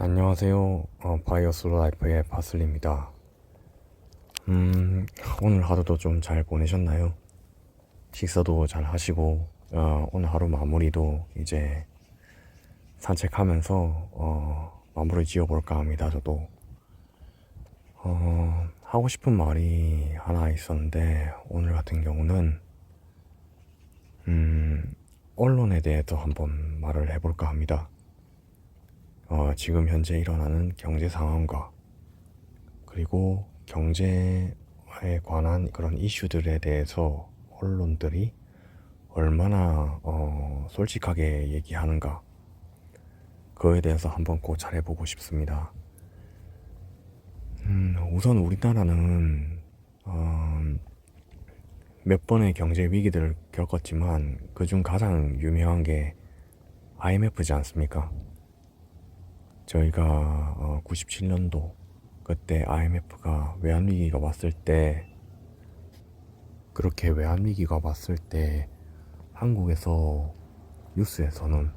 안녕하세요. 바이오스 라이프의 바슬입니다. 오늘 하루도 좀 잘 보내셨나요? 식사도 잘 하시고, 오늘 하루 마무리도 이제 산책하면서, 마무리 지어볼까 합니다, 저도. 하고 싶은 말이 하나 있었는데, 오늘 같은 경우는, 언론에 대해서 한번 말을 해볼까 합니다. 지금 현재 일어나는 경제 상황과 그리고 경제에 관한 그런 이슈들에 대해서 언론들이 얼마나 솔직하게 얘기하는가 그거에 대해서 한번 고찰해보고 싶습니다. 우선 우리나라는 몇 번의 경제 위기들을 겪었지만 그중 가장 유명한 게 IMF지 않습니까? 저희가 97년도 그때 IMF가 외환위기가 왔을 때 그렇게 외환위기가 왔을 때 한국에서 뉴스에서는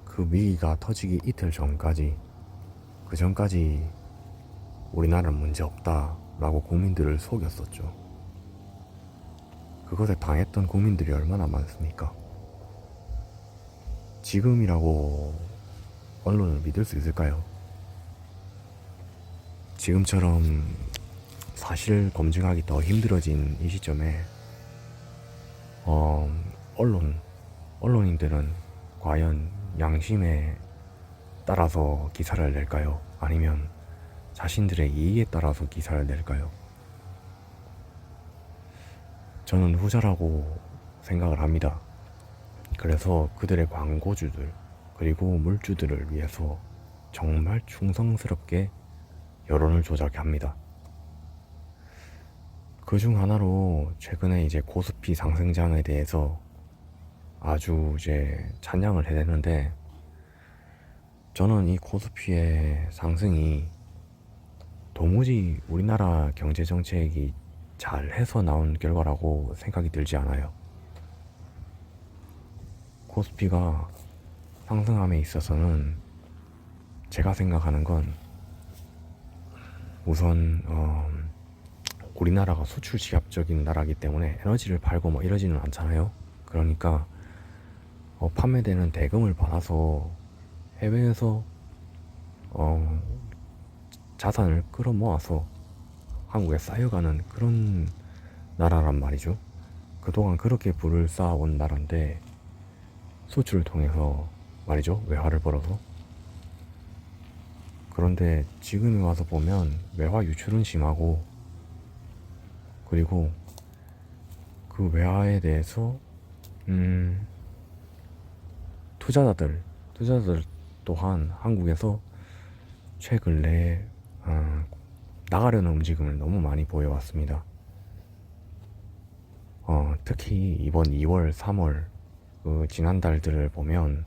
그 위기가 터지기 이틀 전까지 그 전까지 우리나라는 문제 없다 라고 국민들을 속였었죠. 그것에 당했던 국민들이 얼마나 많습니까? 지금이라고 언론을 믿을 수 있을까요? 지금처럼 사실 검증하기 더 힘들어진 이 시점에 언론인들은 과연 양심에 따라서 기사를 낼까요? 아니면 자신들의 이익에 따라서 기사를 낼까요? 저는 후자라고 생각을 합니다. 그래서 그들의 광고주들 그리고 물주들을 위해서 정말 충성스럽게 여론을 조작합니다. 그중 하나로 최근에 이제 코스피 상승장에 대해서 아주 이제 찬양을 해대는데 저는 이 코스피의 상승이 도무지 우리나라 경제 정책이 잘해서 나온 결과라고 생각이 들지 않아요. 코스피가 상승함에 있어서는 제가 생각하는 건 우선 우리나라가 수출 지갑적인 나라이기 때문에 에너지를 팔고 뭐 이러지는 않잖아요. 그러니까 판매되는 대금을 받아서 해외에서 자산을 끌어모아서 한국에 쌓여가는 그런 나라란 말이죠. 그동안 그렇게 부를 쌓아온 나라인데 수출을 통해서 말이죠. 외화를 벌어서. 그런데 지금에 와서 보면 외화 유출은 심하고 그리고 그 외화에 대해서 투자자들 또한 한국에서 최근에 나가려는 움직임을 너무 많이 보여왔습니다. 특히 이번 2월, 3월 그 지난달들을 보면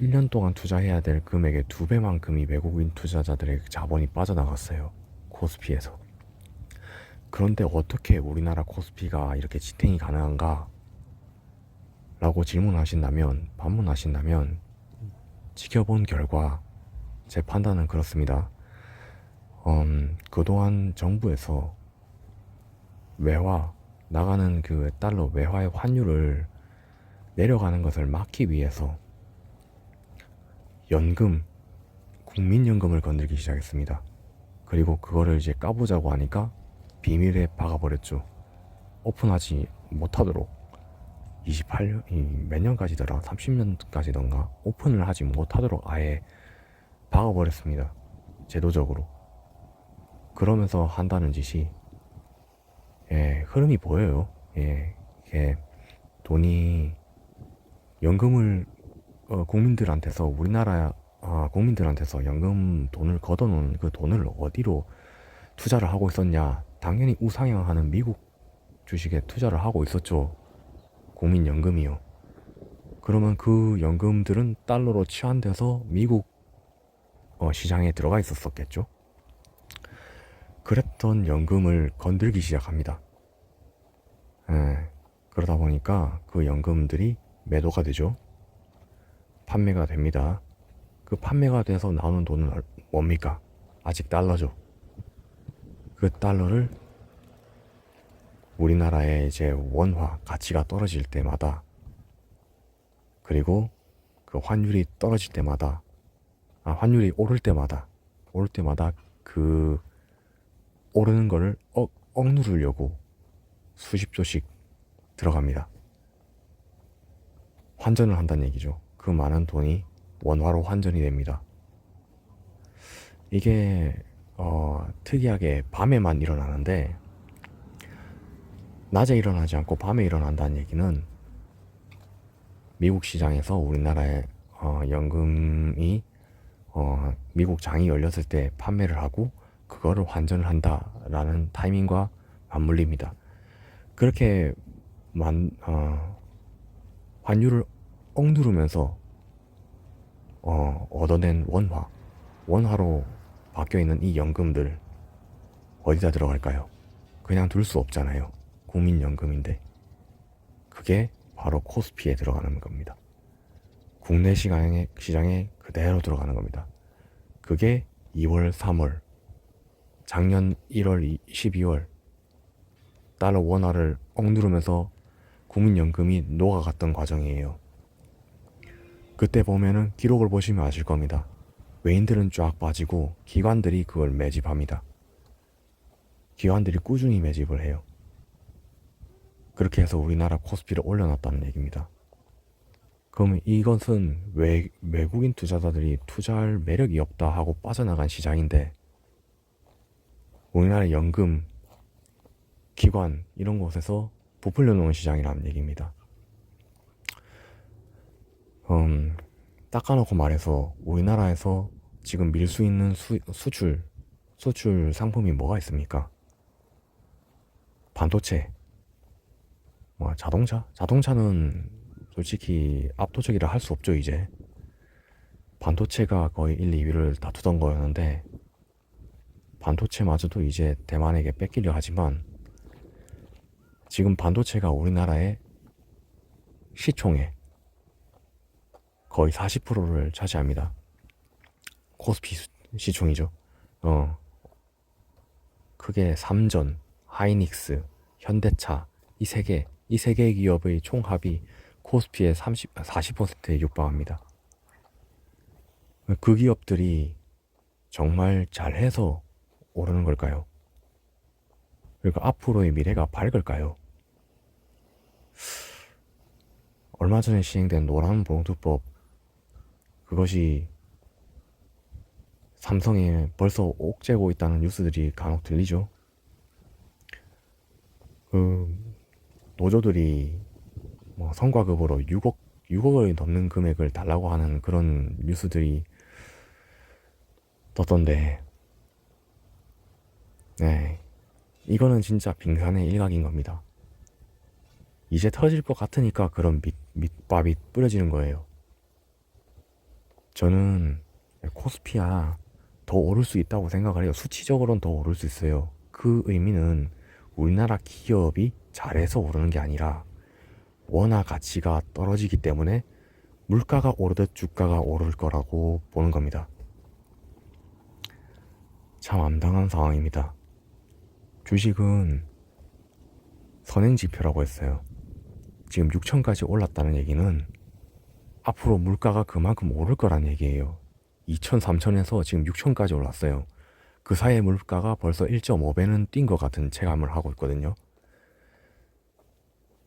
1년 동안 투자해야 될 금액의 2배만큼이 외국인 투자자들의 자본이 빠져나갔어요. 코스피에서. 그런데 어떻게 우리나라 코스피가 이렇게 지탱이 가능한가? 라고 반문하신다면 지켜본 결과 제 판단은 그렇습니다. 그동안 정부에서 외화, 나가는 그 달러 외화의 환율을 내려가는 것을 막기 위해서 국민연금을 건들기 시작했습니다. 그리고 그거를 이제 까보자고 하니까 비밀에 박아버렸죠. 오픈하지 못하도록 28년, 몇 년까지더라? 30년까지던가 오픈을 하지 못하도록 아예 박아버렸습니다. 제도적으로. 그러면서 한다는 짓이 흐름이 보여요. 이게 돈이 연금을 국민들한테서 우리나라 국민들한테서 연금 돈을 걷어놓은 그 돈을 어디로 투자를 하고 있었냐? 당연히 우상향하는 미국 주식에 투자를 하고 있었죠. 국민연금이요. 그러면 그 연금들은 달러로 치환돼서 미국 시장에 들어가 있었겠죠. 그랬던 연금을 건들기 시작합니다. 그러다 보니까 그 연금들이 매도가 되죠. 판매가 됩니다. 그 판매가 돼서 나오는 돈은 뭡니까? 아직 달러죠. 그 달러를 우리나라의 이제 원화 가치가 떨어질 때마다, 그리고 그 환율이 떨어질 때마다, 환율이 오를 때마다 그 오르는 거를 억누르려고 수십조씩 들어갑니다. 환전을 한다는 얘기죠. 그 많은 돈이 원화로 환전이 됩니다. 이게 특이하게 밤에만 일어나는데, 낮에 일어나지 않고 밤에 일어난다는 얘기는 미국 시장에서 우리나라의 연금이 미국 장이 열렸을 때 판매를 하고 그거를 환전을 한다라는 타이밍과 맞물립니다. 그렇게 환율을 억누르면서 얻어낸 원화로 바뀌어있는 이 연금들 어디다 들어갈까요? 그냥 둘 수 없잖아요. 국민연금인데. 그게 바로 코스피에 들어가는 겁니다. 국내 시장에 그대로 들어가는 겁니다. 그게 2월, 3월, 작년 1월, 12월 달러 원화를 억누르면서 국민연금이 녹아갔던 과정이에요. 그때 보면은 기록을 보시면 아실 겁니다. 외인들은 쫙 빠지고 기관들이 그걸 매집합니다. 기관들이 꾸준히 매집을 해요. 그렇게 해서 우리나라 코스피를 올려놨다는 얘기입니다. 그러면 이것은 외국인 투자자들이 투자할 매력이 없다 하고 빠져나간 시장인데, 우리나라 연금, 기관 이런 곳에서 부풀려 놓은 시장이라는 얘기입니다. 닦아놓고 말해서 우리나라에서 지금 밀 수 있는 수출 상품이 뭐가 있습니까? 반도체, 자동차는 솔직히 압도적이라 할 수 없죠. 이제 반도체가 거의 1, 2위를 다투던 거였는데, 반도체마저도 이제 대만에게 뺏기려 하지만, 지금 반도체가 우리나라의 시총의 거의 40%를 차지합니다. 코스피 시총이죠. 크게 삼전, 하이닉스, 현대차 이 세 개 기업의 총합이 코스피의 40%에 육박합니다. 그 기업들이 정말 잘해서 오르는 걸까요? 그리고 앞으로의 미래가 밝을까요? 얼마 전에 시행된 노란봉투법, 그것이 삼성에 벌써 옥죄고 있다는 뉴스들이 간혹 들리죠. 노조들이 성과급으로 6억을 넘는 금액을 달라고 하는 그런 뉴스들이 떴던데, 네, 이거는 진짜 빙산의 일각인 겁니다. 이제 터질 것 같으니까 그런 밑밥이 뿌려지는 거예요. 저는 코스피야 더 오를 수 있다고 생각을 해요. 수치적으로는 더 오를 수 있어요. 그 의미는 우리나라 기업이 잘해서 오르는 게 아니라 원화 가치가 떨어지기 때문에 물가가 오르듯 주가가 오를 거라고 보는 겁니다. 참 암담한 상황입니다. 주식은 선행지표라고 했어요. 지금 6천까지 올랐다는 얘기는 앞으로 물가가 그만큼 오를 거란 얘기예요. 2천, 3천에서 지금 6천까지 올랐어요. 그 사이에 물가가 벌써 1.5배는 뛴 것 같은 체감을 하고 있거든요.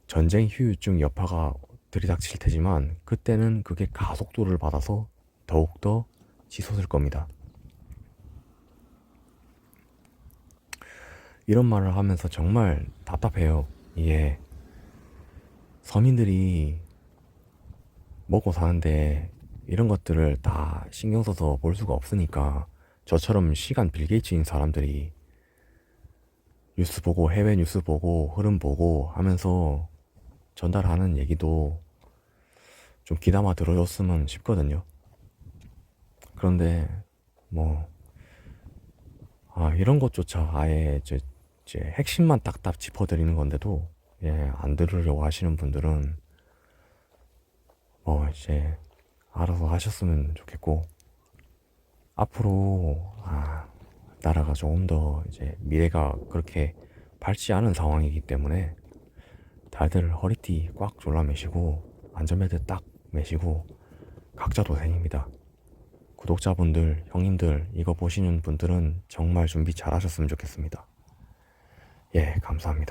전쟁 후유증 여파가 들이닥칠 테지만 그때는 그게 가속도를 받아서 더욱더 치솟을 겁니다. 이런 말을 하면서 정말 답답해요. 이게 서민들이 먹고 사는데 이런 것들을 다 신경 써서 볼 수가 없으니까, 저처럼 시간 빌게이츠인 사람들이 뉴스 보고 해외 뉴스 보고 흐름 보고 하면서 전달하는 얘기도 좀 귀담아 들어줬으면 싶거든요. 그런데 이런 것조차 아예 이제 핵심만 딱딱 짚어드리는 건데도 안 들으려고 하시는 분들은 이제 알아서 하셨으면 좋겠고, 앞으로 나라가 조금 더 이제 미래가 그렇게 밝지 않은 상황이기 때문에 다들 허리띠 꽉 졸라 매시고 안전벨트 딱 매시고 각자 도생입니다. 구독자분들, 형님들 이거 보시는 분들은 정말 준비 잘 하셨으면 좋겠습니다. 예, 감사합니다.